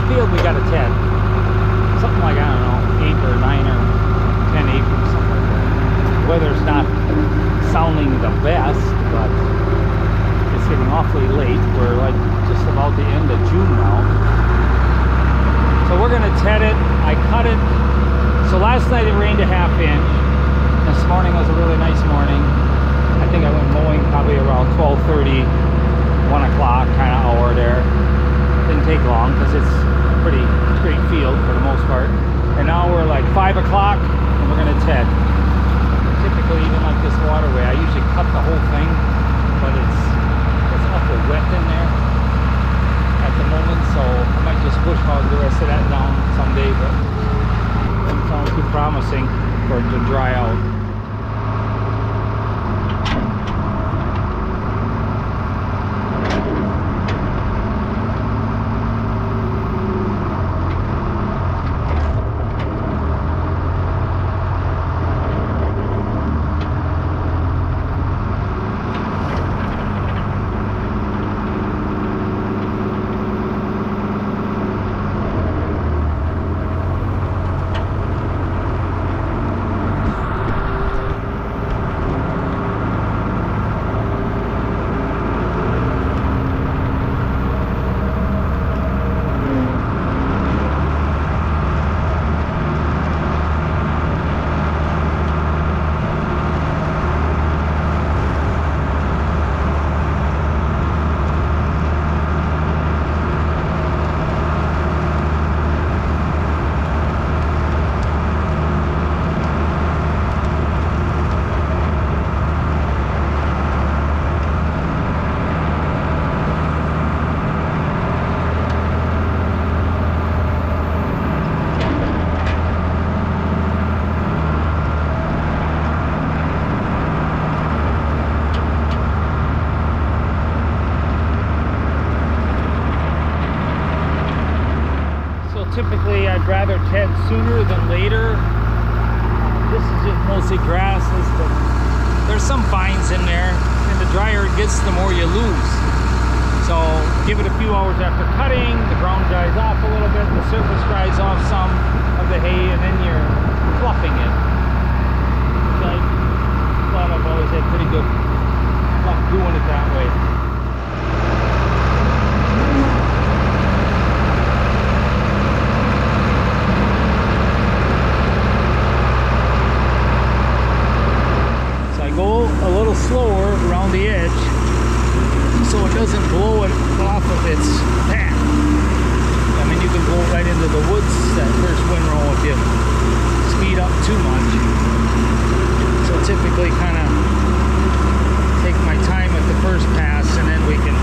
field we got to 10. Something like, I don't know, 8 or 9 or 10 acres, something like that. Weather's not sounding the best, but it's getting awfully late. We're like just about the end of June now. So we're gonna ted it. I cut it. So last night it rained a ½ inch. This morning was a really nice morning. I think I went mowing probably around 12:30, 1 o'clock kind of hour there. Didn't take long because it's a pretty straight field for the most part. And now we're like 5 o'clock and we're gonna ted. Typically, even like this waterway, I usually cut the whole thing, but it's awfully wet in there at the moment, so I might just bush hog the rest of that down someday, but it doesn't sound too promising for it to dry out. Typically, I'd rather ted sooner than later. This is just mostly grasses, but there's some vines in there. And the drier it gets, the more you lose. So give it a few hours after cutting, the ground dries off a little bit, the surface dries off some of the hay, and then you're fluffing it. So I thought I've always had pretty good luck doing it that way. Go a little slower around the edge so it doesn't blow it off of its path. I mean, you can go right into the woods that first windrow if you speed up too much. So typically kind of take my time at the first pass, and then we can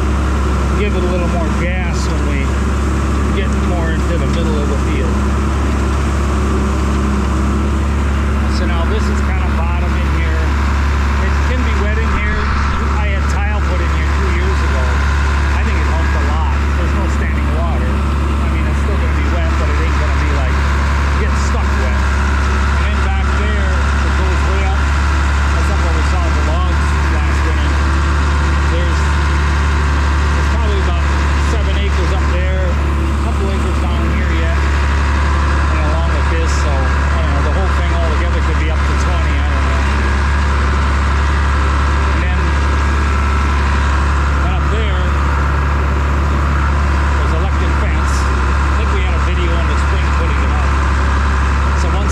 give it a little more gas when we get more into the middle of the field. So now this is kind of bottom in here. It can be wet in here. I had tile put in here 2 years ago. I think it helped a lot. There's no standing water. I mean, it's still going to be wet, but it ain't going to be like getting stuck wet. And then back there, it goes way up. That's up where we saw the logs last winter. There's probably about 7 acres up there, a couple acres down here yet, and along with this. So I don't know, the whole thing altogether could be up to 20. I don't know.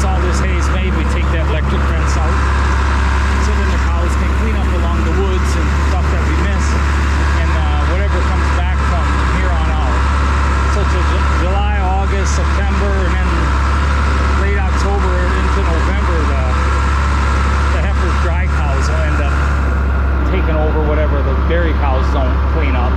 All this hay is made, we take that electric fence out so then the cows can clean up along the woods and stuff that we miss, and whatever comes back from here on out. So to July, August, September, and then late October into November, the heifer's dry cows will end up taking over whatever the dairy cows don't clean up.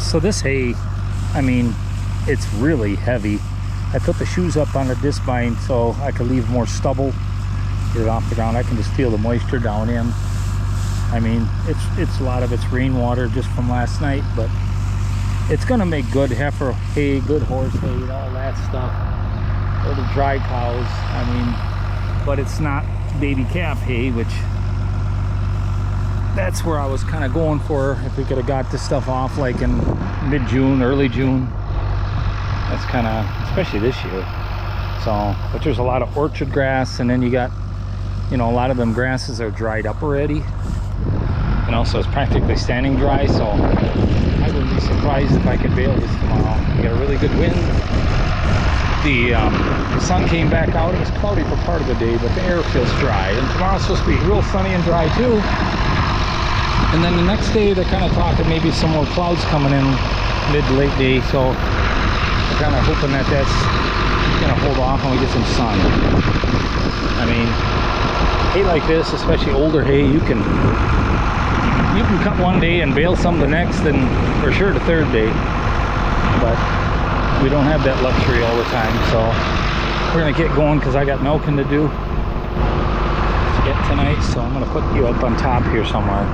So this hay, I mean, it's really heavy. I put the shoes up on the disc bind so I could leave more stubble, get it off the ground. I can just feel the moisture down in. I mean, it's a lot of it's rainwater just from last night, but it's gonna make good heifer hay, good horse hay, all that stuff. Or the dry cows, I mean, but it's not baby calf hay, which that's where I was kind of going for. If we could have got this stuff off like in mid-June, early June, that's kind of, especially this year. So, but there's a lot of orchard grass, and then you got, you know, a lot of them grasses are dried up already, and also it's practically standing dry. So I wouldn't be surprised if I could bale this tomorrow. We got a really good wind. The sun came back out. It was cloudy for part of the day, but the air feels dry, and tomorrow's supposed to be real sunny and dry too. And then the next day they're kind of talking maybe some more clouds coming in mid to late day, so we're kind of hoping that that's gonna hold off and we get some sun. I mean, hay like this, especially older hay, you can cut one day and bale some the next, and for sure the third day. But we don't have that luxury all the time, so we're gonna get going because I got milking to do tonight. So I'm gonna put you up on top here somewhere.